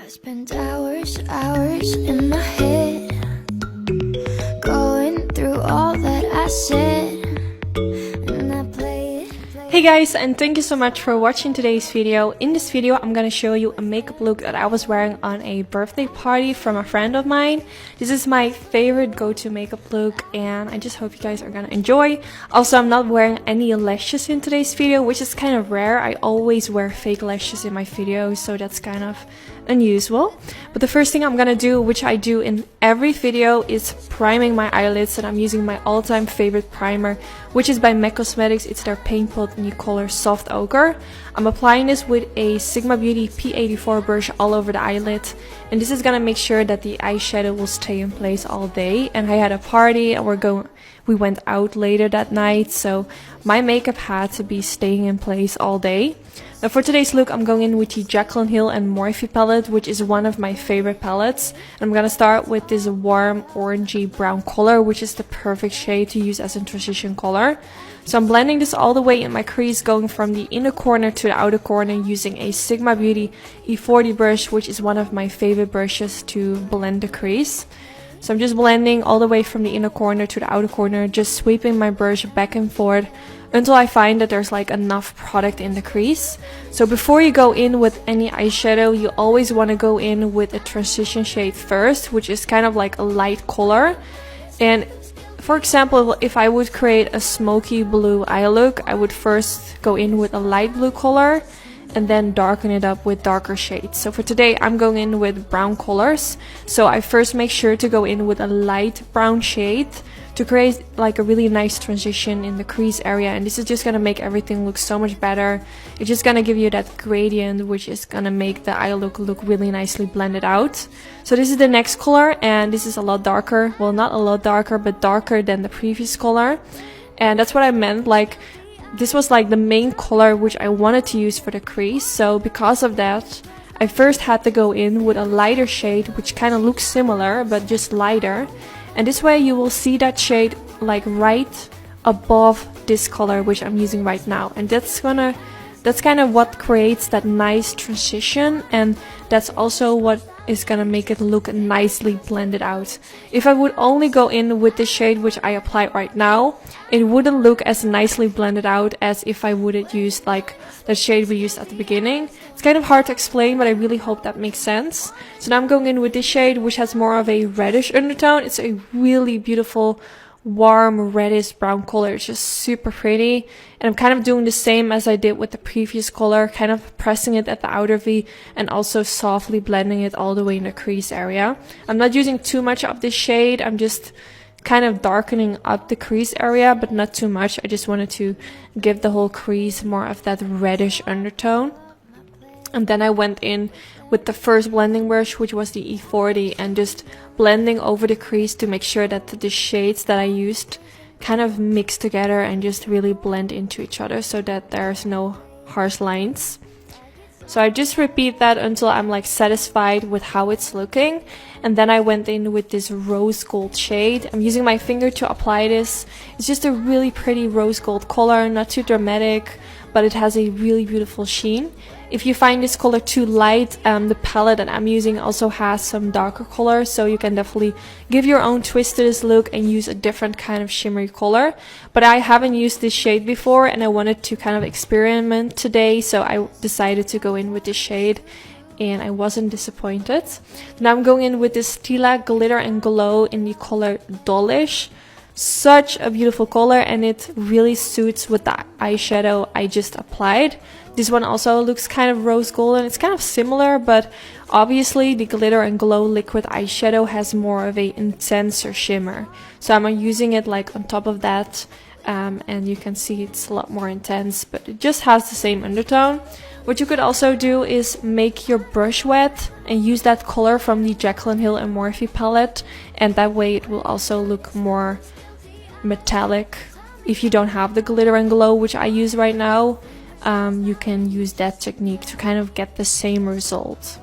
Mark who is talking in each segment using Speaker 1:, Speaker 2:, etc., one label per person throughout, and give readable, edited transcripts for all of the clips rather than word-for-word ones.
Speaker 1: I spent hours in my head, going through all that I said, and I play it.
Speaker 2: Hey guys, and thank you so much for watching today's video. In this video I'm gonna show you a makeup look that I was wearing on a birthday party from a friend of mine. This is my favorite go-to makeup look and I just hope you guys are gonna enjoy. Also, I'm not wearing any lashes in today's video, which is kind of rare. I always wear fake lashes in my videos, so that's kind of unusual. But the first thing I'm gonna do, which I do in every video, is priming my eyelids, and I'm using my all-time favorite primer, which is by MAC Cosmetics. It's their Paint Pot in the color Soft Ochre. I'm applying this with a Sigma Beauty P84 brush all over the eyelid, and this is gonna make sure that the eyeshadow will stay in place all day. And I had a party and we went out later that night, so my makeup had to be staying in place all day. Now for today's look, I'm going in with the Jaclyn Hill and Morphe palette, which is one of my favorite palettes. And I'm gonna start with this warm orangey brown color, which is the perfect shade to use as a transition color. So I'm blending this all the way in my crease, going from the inner corner to the outer corner using a Sigma Beauty E40 brush, which is one of my favorite brushes to blend the crease. So I'm just blending all the way from the inner corner to the outer corner, just sweeping my brush back and forth until I find that there's like enough product in the crease. So before you go in with any eyeshadow, you always want to go in with a transition shade first, which is kind of like a light color. And for example, if I would create a smoky blue eye look, I would first go in with a light blue color and then darken it up with darker shades. So for today, I'm going in with brown colors. So I first make sure to go in with a light brown shade to create like a really nice transition in the crease area, and this is just gonna make everything look so much better. It's just gonna give you that gradient, which is gonna make the eye look really nicely blended out. So this is the next color, and this is a lot darker. Well, not a lot darker, but darker than the previous color. And that's what I meant, like this was like the main color which I wanted to use for the crease. So because of that, I first had to go in with a lighter shade, which kind of looks similar but just lighter. And this way you will see that shade like right above this color which I'm using right now. And that's kind of what creates that nice transition, and that's also what is gonna make it look nicely blended out. If I would only go in with the shade which I applied right now, it wouldn't look as nicely blended out as if I would have used like the shade we used at the beginning. It's kind of hard to explain, but I really hope that makes sense. So now I'm going in with this shade, which has more of a reddish undertone. It's a really beautiful warm reddish brown color. It's just super pretty, and I'm kind of doing the same as I did with the previous color, kind of pressing it at the outer V and also softly blending it all the way in the crease area. I'm not using too much of this shade. I'm just kind of darkening up the crease area, but not too much. I just wanted to give the whole crease more of that reddish undertone. And then I went in with the first blending brush, which was the E40, and just blending over the crease to make sure that the shades that I used kind of mix together and just really blend into each other so that there's no harsh lines. So I just repeat that until I'm like satisfied with how it's looking. And then I went in with this rose gold shade. I'm using my finger to apply this. It's just a really pretty rose gold color, not too dramatic, but it has a really beautiful sheen. If you find this color too light, the palette that I'm using also has some darker colors, so you can definitely give your own twist to this look and use a different kind of shimmery color. But I haven't used this shade before and I wanted to kind of experiment today, so I decided to go in with this shade, and I wasn't disappointed. Now I'm going in with this Stila Glitter and Glow in the color Dolish. Such a beautiful color, and it really suits with the eyeshadow I just applied. This one also looks kind of rose golden. It's kind of similar, but obviously the Glitter and Glow liquid eyeshadow has more of a intenser shimmer. So I'm using it like on top of that, and you can see it's a lot more intense, but it just has the same undertone. What you could also do is make your brush wet and use that color from the Jaclyn Hill and Morphe palette, and that way it will also look more metallic. If you don't have the Glitter and Glow, which I use right now, you can use that technique to kind of get the same result.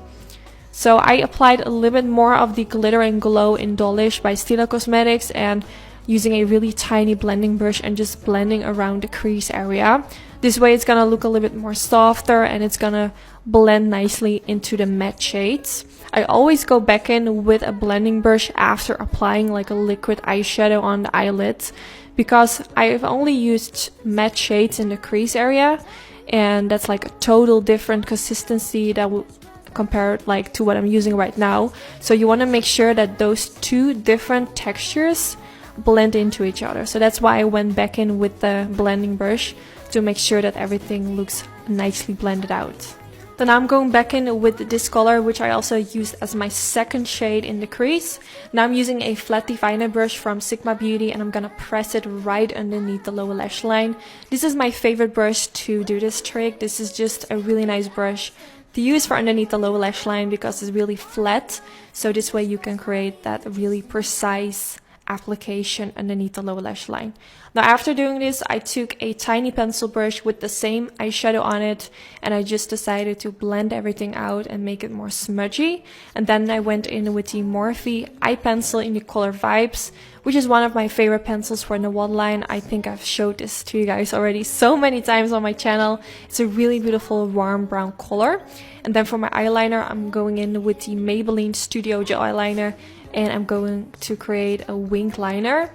Speaker 2: So I applied a little bit more of the Glitter and Glow in Dolish by Stila Cosmetics, and using a really tiny blending brush and just blending around the crease area. This way it's gonna look a little bit more softer, and it's gonna blend nicely into the matte shades. I always go back in with a blending brush after applying like a liquid eyeshadow on the eyelids, because I've only used matte shades in the crease area, and that's like a total different consistency that will compare it like to what I'm using right now. So you want to make sure that those two different textures blend into each other. So that's why I went back in with the blending brush, to make sure that everything looks nicely blended out. Then I'm going back in with this color, which I also used as my second shade in the crease. Now I'm using a flat definer brush from Sigma Beauty, and I'm gonna press it right underneath the lower lash line. This is my favorite brush to do this trick. This is just a really nice brush to use for underneath the lower lash line because it's really flat. So this way you can create that really precise application underneath the lower lash line. Now after doing this, I took a tiny pencil brush with the same eyeshadow on it, and I just decided to blend everything out and make it more smudgy. And then I went in with the Morphe eye pencil in the color Vibes, which is one of my favorite pencils for the waterline. I think I've showed this to you guys already so many times on my channel. It's a really beautiful warm brown color. And then for my eyeliner, I'm going in with the Maybelline Studio Gel eyeliner, and I'm going to create a wing liner.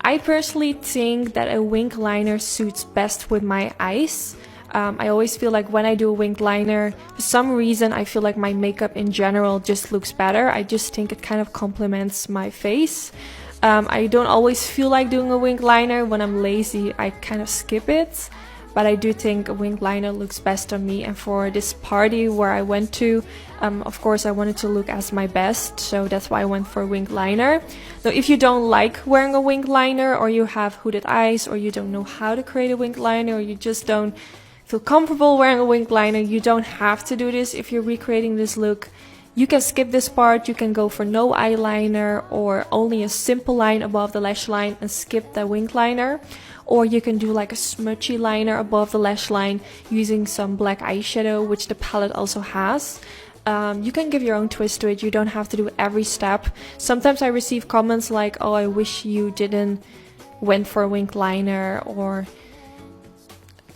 Speaker 2: I personally think that a wing liner suits best with my eyes. I always feel like when I do a winged liner, for some reason I feel like my makeup in general just looks better. I just think it kind of complements my face. I don't always feel like doing a winged liner. When I'm lazy, I kind of skip it. But I do think a winged liner looks best on me. And for this party where I went to, of course I wanted to look as my best, so that's why I went for a winged liner. Now if you don't like wearing a winged liner, or you have hooded eyes, or you don't know how to create a winged liner, or you just don't feel comfortable wearing a winged liner, you don't have to do this if you're recreating this look. You can skip this part. You can go for no eyeliner or only a simple line above the lash line and skip the winged liner. Or you can do like a smudgy liner above the lash line using some black eyeshadow, which the palette also has. You can give your own twist to it. You don't have to do every step. Sometimes I receive comments like, oh, I wish you didn't went for a winged liner, or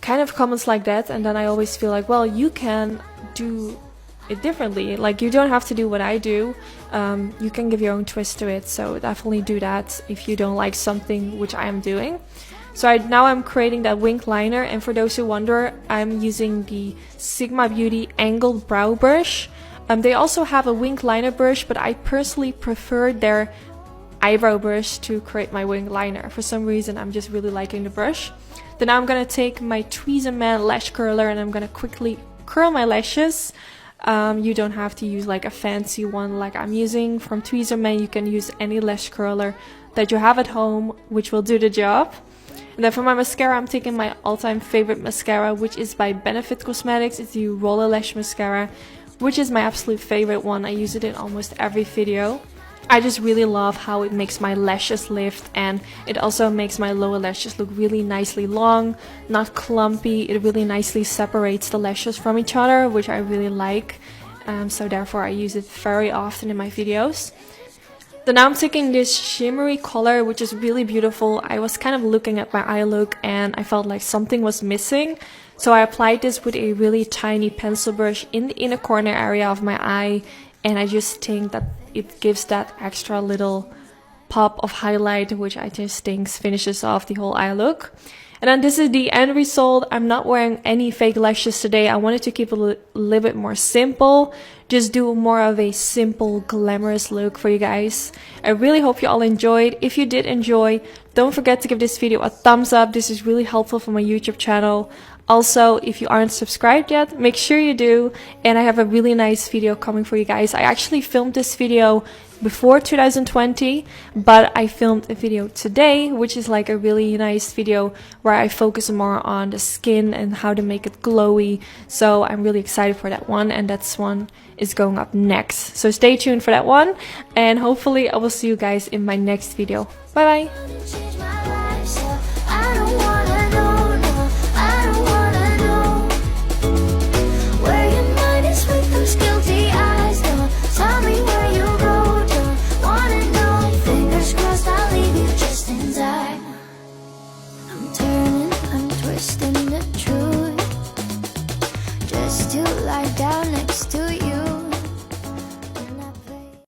Speaker 2: kind of comments like that. And then I always feel like, well, you can do it differently. Like, you don't have to do what I do. You can give your own twist to it. So definitely do that if you don't like something, which I am doing. So now I'm creating that winged liner, and for those who wonder, I'm using the Sigma Beauty angled brow brush. They also have a winged liner brush, but I personally prefer their eyebrow brush to create my winged liner. For some reason, I'm just really liking the brush. Then I'm gonna take my Tweezerman lash curler, and I'm gonna quickly curl my lashes. You don't have to use like a fancy one like I'm using from Tweezerman. You can use any lash curler that you have at home, which will do the job. And then for my mascara, I'm taking my all-time favorite mascara, which is by Benefit Cosmetics. It's the Roller Lash Mascara, which is my absolute favorite one. I use it in almost every video. I just really love how it makes my lashes lift, and it also makes my lower lashes look really nicely long, not clumpy. It really nicely separates the lashes from each other, which I really like. So therefore I use it very often in my videos. So now I'm taking this shimmery color, which is really beautiful. I was kind of looking at my eye look and I felt like something was missing. So I applied this with a really tiny pencil brush in the inner corner area of my eye. And I just think that it gives that extra little pop of highlight, which I just think finishes off the whole eye look. And then this is the end result. I'm not wearing any fake lashes today. I wanted to keep it a little bit more simple. Just do more of a simple, glamorous look for you guys. I really hope you all enjoyed. If you did enjoy, don't forget to give this video a thumbs up. This is really helpful for my YouTube channel. Also, if you aren't subscribed yet, make sure you do. And I have a really nice video coming for you guys. I actually filmed this video before 2020, but I filmed a video today, which is like a really nice video where I focus more on the skin and how to make it glowy. So I'm really excited for that one, and that one is going up next. So stay tuned for that one, and hopefully I will see you guys in my next video. Bye bye!